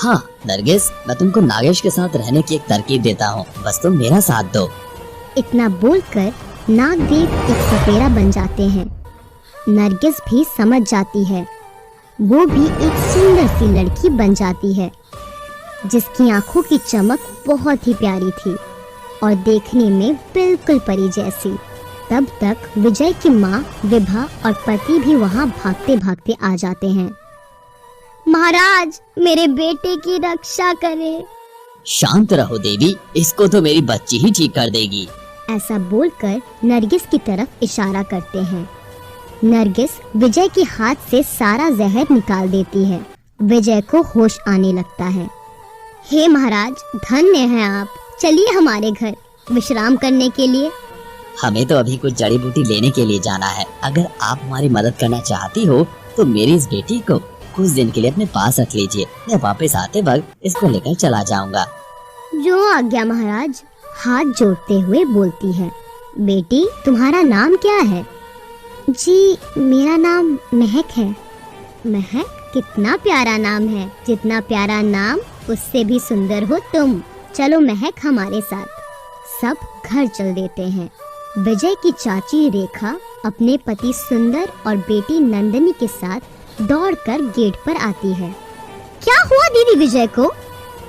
हाँ नरगिस, मैं तुमको नागेश के साथ रहने की एक तरकीब देता हूँ, बस तुम मेरा साथ दो। इतना बोलकर नागदेव एक सपेरा बन जाते हैं। नरगिस भी समझ जाती है। वो भी एक सुंदर सी लड़की बन जाती है जिसकी आंखों की चमक बहुत ही प्यारी थी और देखने में बिल्कुल परी जैसी। तब तक विजय की माँ विभा और पति भी वहाँ भागते भागते आ जाते हैं। महाराज, मेरे बेटे की रक्षा करें। शांत रहो देवी, इसको तो मेरी बच्ची ही ठीक कर देगी। ऐसा बोलकर नरगिस की तरफ इशारा करते हैं। नरगिस विजय के हाथ से सारा जहर निकाल देती है। विजय को होश आने लगता है। हे महाराज, धन्य हैं आप। चलिए हमारे घर विश्राम करने के लिए। हमें तो अभी कुछ जड़ी बूटी लेने के लिए जाना है। अगर आप हमारी मदद करना चाहती हो तो मेरी इस बेटी को कुछ दिन के लिए अपने पास रख लीजिए। मैं वापस आते वक्त इसको लेकर चला जाऊंगा। जो आज्ञा महाराज, हाथ जोड़ते हुए बोलती है। बेटी, तुम्हारा नाम क्या है? जी, मेरा नाम महक है। महक, कितना प्यारा नाम है। जितना प्यारा नाम उससे भी सुंदर हो तुम। चलो महक हमारे साथ। सब घर चल देते हैं। विजय की चाची रेखा अपने पति सुंदर और बेटी नंदिनी के साथ दौड़कर गेट पर आती है। क्या हुआ दीदी विजय को?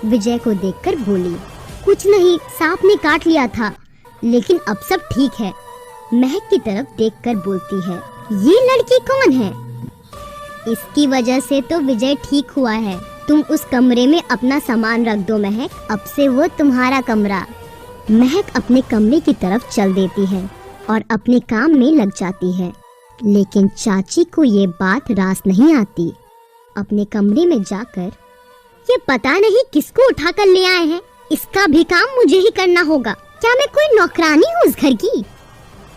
विजय को देखकर बोली, कुछ नहीं, सांप ने काट लिया था, लेकिन अब सब ठीक है। महक की तरफ देखकर बोलती है, ये लड़की कौन है? इसकी वजह से तो विजय ठीक हुआ है। तुम उस कमरे में अपना सामान रख दो महक, अब से वो तुम्हारा कमरा। महक अपने कमरे की तरफ चल देती है और अपने काम में लग जाती है। लेकिन चाची को ये बात रास नहीं आती। अपने कमरे में जाकर, ये पता नहीं किसको उठा कर ले आए हैं, इसका भी काम मुझे ही करना होगा। क्या मैं कोई नौकरानी हूँ उस घर की?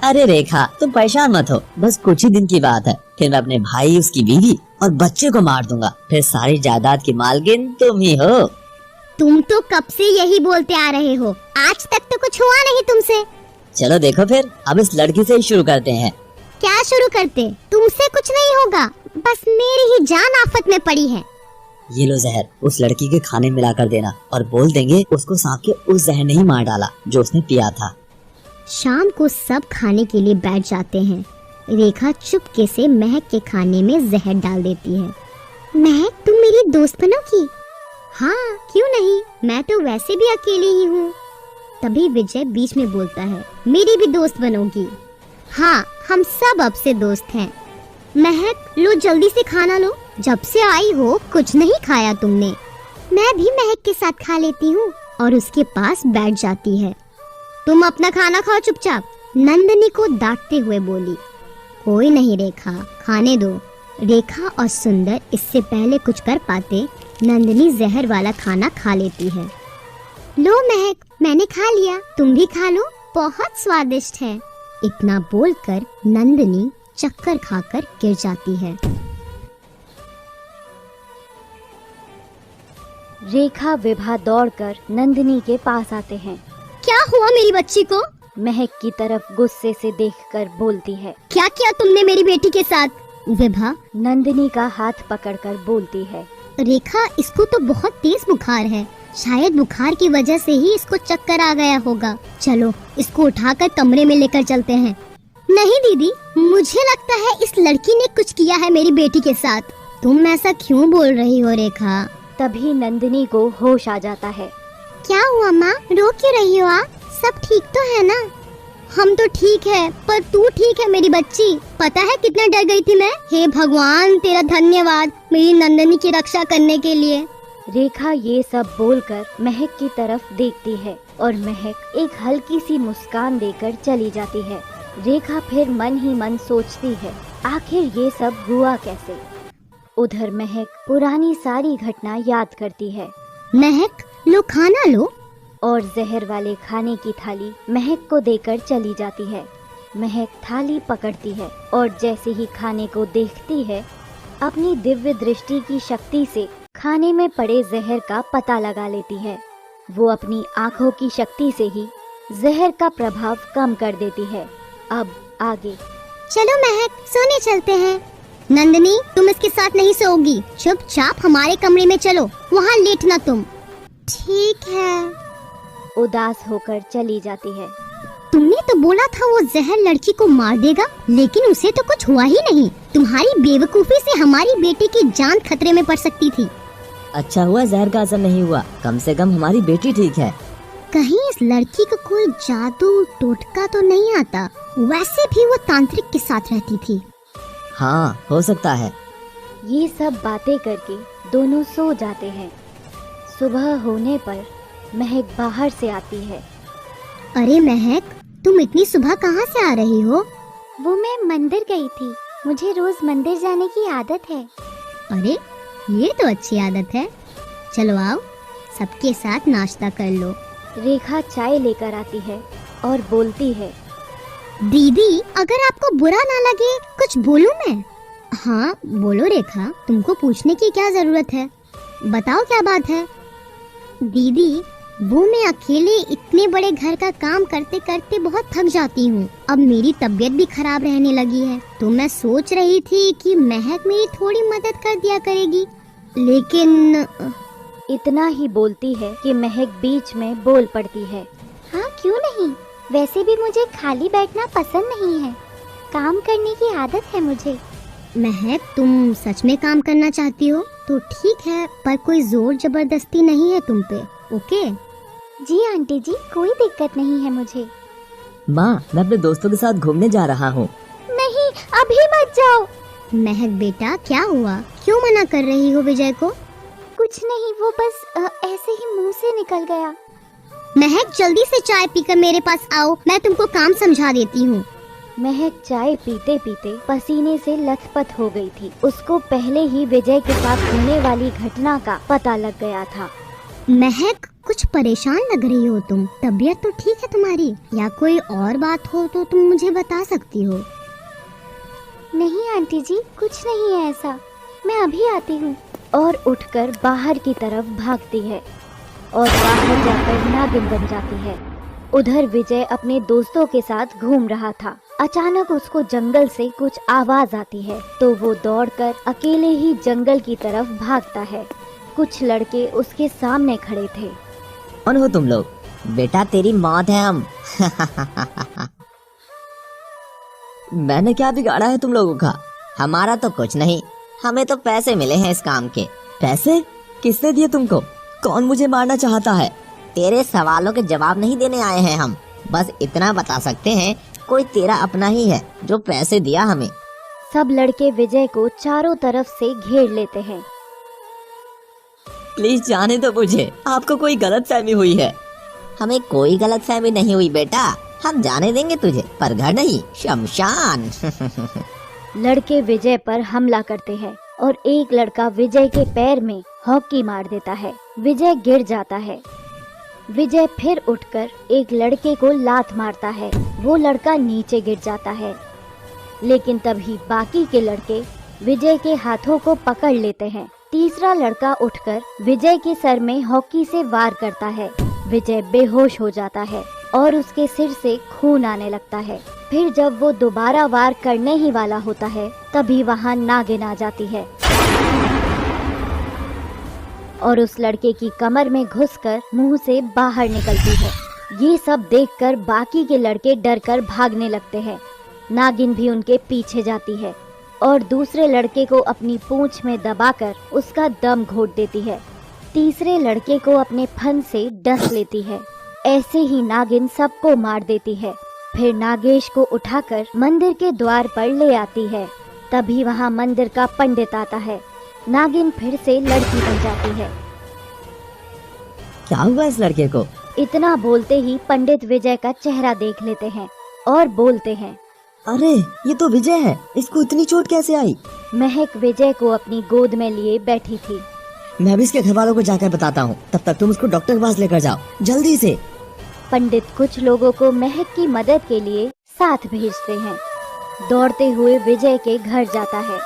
अरे रेखा, तुम परेशान मत हो, बस कुछ ही दिन की बात है। फिर मैं अपने भाई, उसकी बीवी और बच्चे को मार दूंगा। फिर सारी जायदाद की मालकिन तुम ही हो। तुम तो कब से यही बोलते आ रहे हो, आज तक तो कुछ हुआ नहीं तुमसे। चलो देखो फिर, अब इस लड़की से ही शुरू करते हैं। क्या शुरू करते? तुमसे कुछ नहीं होगा, बस मेरी ही जान आफत में पड़ी है। ये लो जहर, उस लड़की के खाने मिला कर देना और बोल देंगे उसको सांप के उस जहर ने ही मार डाला जो उसने पिया था। शाम को सब खाने के लिए बैठ जाते हैं। रेखा चुपके से महक के खाने में जहर डाल देती है। महक, तुम मेरी दोस्त बनोगी? हाँ, क्यों नहीं, मैं तो वैसे भी अकेली ही हूँ। तभी विजय बीच में बोलता है, मेरी भी दोस्त बनोगी? हाँ, हम सब अब से दोस्त हैं। महक, लो जल्दी से खाना लो, जब से आई हो कुछ नहीं खाया तुमने। मैं भी महक के साथ खा लेती हूँ और उसके पास बैठ जाती है। तुम अपना खाना खाओ चुपचाप, नंदिनी को डांटते हुए बोली। कोई नहीं रेखा, खाने दो। रेखा और सुंदर इससे पहले कुछ कर पाते, नंदिनी जहर वाला खाना खा लेती है। लो महक, मैंने खा लिया, तुम भी खा लो, बहुत स्वादिष्ट है। इतना बोलकर नंदिनी चक्कर खाकर गिर जाती है। रेखा विभा दौड़कर नंदिनी के पास आते हैं। क्या हुआ मेरी बच्ची को? महक की तरफ गुस्से से देखकर बोलती है, क्या किया तुमने मेरी बेटी के साथ? विभा नंदिनी का हाथ पकड़कर बोलती है, रेखा, इसको तो बहुत तेज बुखार है, शायद बुखार की वजह से ही इसको चक्कर आ गया होगा। चलो इसको उठाकर कमरे में लेकर चलते हैं। नहीं दीदी, मुझे लगता है इस लड़की ने कुछ किया है मेरी बेटी के साथ। तुम ऐसा क्यों बोल रही हो रेखा? तभी नंदिनी को होश आ जाता है। क्या हुआ माँ, रो क्यों रही हो आप? सब ठीक तो है ना? हम तो ठीक है, पर तू ठीक है मेरी बच्ची? पता है कितना डर गई थी मैं। हे भगवान, तेरा धन्यवाद मेरी नंदिनी की रक्षा करने के लिए। रेखा ये सब बोलकर महक की तरफ देखती है और महक एक हल्की सी मुस्कान देकर चली जाती है। रेखा फिर मन ही मन सोचती है, आखिर ये सब हुआ कैसे। उधर महक पुरानी सारी घटना याद करती है। महक, लो खाना लो। और जहर वाले खाने की थाली महक को देकर चली जाती है। महक थाली पकड़ती है और जैसे ही खाने को देखती है, अपनी दिव्य दृष्टि की शक्ति से खाने में पड़े जहर का पता लगा लेती है। वो अपनी आँखों की शक्ति से ही जहर का प्रभाव कम कर देती है। अब आगे। चलो महक, सोने चलते हैं। नंदिनी, तुम इसके साथ नहीं सोओगी। चुपचाप हमारे कमरे में चलो, वहाँ लेटना तुम। ठीक है। उदास होकर चली जाती है। तुमने तो बोला था वो जहर लड़की को मार देगा, लेकिन उसे तो कुछ हुआ ही नहीं। तुम्हारी बेवकूफी से हमारी बेटी की जान खतरे में पड़ सकती थी। अच्छा हुआ जहर का असर नहीं हुआ, कम से कम हमारी बेटी ठीक है। कहीं इस लड़की को कोई जादू टोटका तो नहीं आता? वैसे भी वो तांत्रिक के साथ रहती थी। हाँ, हो सकता है। ये सब बातें करके दोनों सो जाते हैं। सुबह होने पर महक बाहर से आती है। अरे महक, तुम इतनी सुबह कहाँ से आ रही हो? वो मैं मंदिर गई थी, मुझे रोज मंदिर जाने की आदत है। अरे ये तो अच्छी आदत है। चलो आओ, सबके साथ नाश्ता कर लो। रेखा चाय लेकर आती है और बोलती है, दीदी अगर आपको बुरा ना लगे कुछ बोलूं मैं? हाँ बोलो रेखा, तुमको पूछने की क्या जरूरत है, बताओ क्या बात है। दीदी वो मैं अकेले इतने बड़े घर का काम करते करते बहुत थक जाती हूँ। अब मेरी तबीयत भी खराब रहने लगी है, तो मैं सोच रही थी कि महक मेरी थोड़ी मदद कर दिया करेगी, लेकिन इतना ही बोलती है कि महक बीच में बोल पड़ती है। हाँ क्यों नहीं, वैसे भी मुझे खाली बैठना पसंद नहीं है, काम करने की आदत है मुझे। महक तुम सच में काम करना चाहती हो तो ठीक है, पर कोई जोर जबरदस्ती नहीं है तुम पे, ओके? जी आंटी जी, कोई दिक्कत नहीं है मुझे। माँ, मैं अपने दोस्तों के साथ घूमने जा रहा हूँ। नहीं, अभी मत जाओ। महक बेटा क्या हुआ, क्यों मना कर रही हो विजय को? कुछ नहीं, वो बस ऐसे ही मुंह से निकल गया। महक जल्दी से चाय पीकर मेरे पास आओ, मैं तुमको काम समझा देती हूँ। महक चाय पीते पीते पसीने से लथपथ हो गई थी। उसको पहले ही विजय के साथ होने वाली घटना का पता लग गया था। महक कुछ परेशान लग रही हो तुम, तबीयत तो ठीक है तुम्हारी, या कोई और बात हो तो तुम मुझे बता सकती हो। नहीं आंटी जी, कुछ नहीं है ऐसा, मैं अभी आती हूँ। और उठकर बाहर की तरफ भागती है और बाहर जाकर नागिन बन जाती है। उधर विजय अपने दोस्तों के साथ घूम रहा था। अचानक उसको जंगल से कुछ आवाज आती है, तो वो दौड़कर अकेले ही जंगल की तरफ भागता है। कुछ लड़के उसके सामने खड़े थे। कौन हो तुम लोग? बेटा तेरी मौत है हम। मैंने क्या बिगाड़ा है तुम लोगों का? हमारा तो कुछ नहीं, हमें तो पैसे मिले हैं इस काम के। पैसे? किसने दिए तुमको? कौन मुझे मारना चाहता है? तेरे सवालों के जवाब नहीं देने आए हैं हम, बस इतना बता सकते हैं कोई तेरा अपना ही है जो पैसे दिया हमें। सब लड़के विजय को चारों तरफ से घेर लेते हैं। प्लीज जाने दो मुझे, आपको कोई गलतफहमी हुई है। हमें कोई गलतफहमी नहीं हुई बेटा, हम जाने देंगे तुझे, पर घर नहीं, शमशान। लड़के विजय पर हमला करते हैं और एक लड़का विजय के पैर में हॉकी मार देता है। विजय गिर जाता है। विजय फिर उठकर एक लड़के को लात मारता है। वो लड़का नीचे गिर जाता है, लेकिन तभी बाकी के लड़के विजय के हाथों को पकड़ लेते हैं। तीसरा लड़का उठकर विजय के सर में हॉकी से वार करता है। विजय बेहोश हो जाता है और उसके सिर से खून आने लगता है। फिर जब वो दोबारा वार करने ही वाला होता है, तभी वहाँ नागिन आ जाती है और उस लड़के की कमर में घुसकर मुंह से बाहर निकलती है। ये सब देखकर बाकी के लड़के डरकर भागने लगते हैं। नागिन भी उनके पीछे जाती है और दूसरे लड़के को अपनी पूंछ में दबाकर उसका दम घोट देती है। तीसरे लड़के को अपने फन से डस लेती है। ऐसे ही नागिन सबको मार देती है। फिर नागेश को उठाकर मंदिर के द्वार पर ले आती है। तभी वहाँ मंदिर का पंडित आता है। नागिन फिर से लड़की बन जाती है। क्या हुआ इस लड़के को? इतना बोलते ही पंडित विजय का चेहरा देख लेते हैं और बोलते हैं, अरे ये तो विजय है, इसको इतनी चोट कैसे आई? महक विजय को अपनी गोद में लिए बैठी थी। मैं भी इसके घर वालों को जाकर बताता हूँ, तब तक तुम उसको डॉक्टर के पास लेकर जाओ, जल्दी से। पंडित कुछ लोगों को महक की मदद के लिए साथ भेजते हैं। दौड़ते हुए विजय के घर जाता है।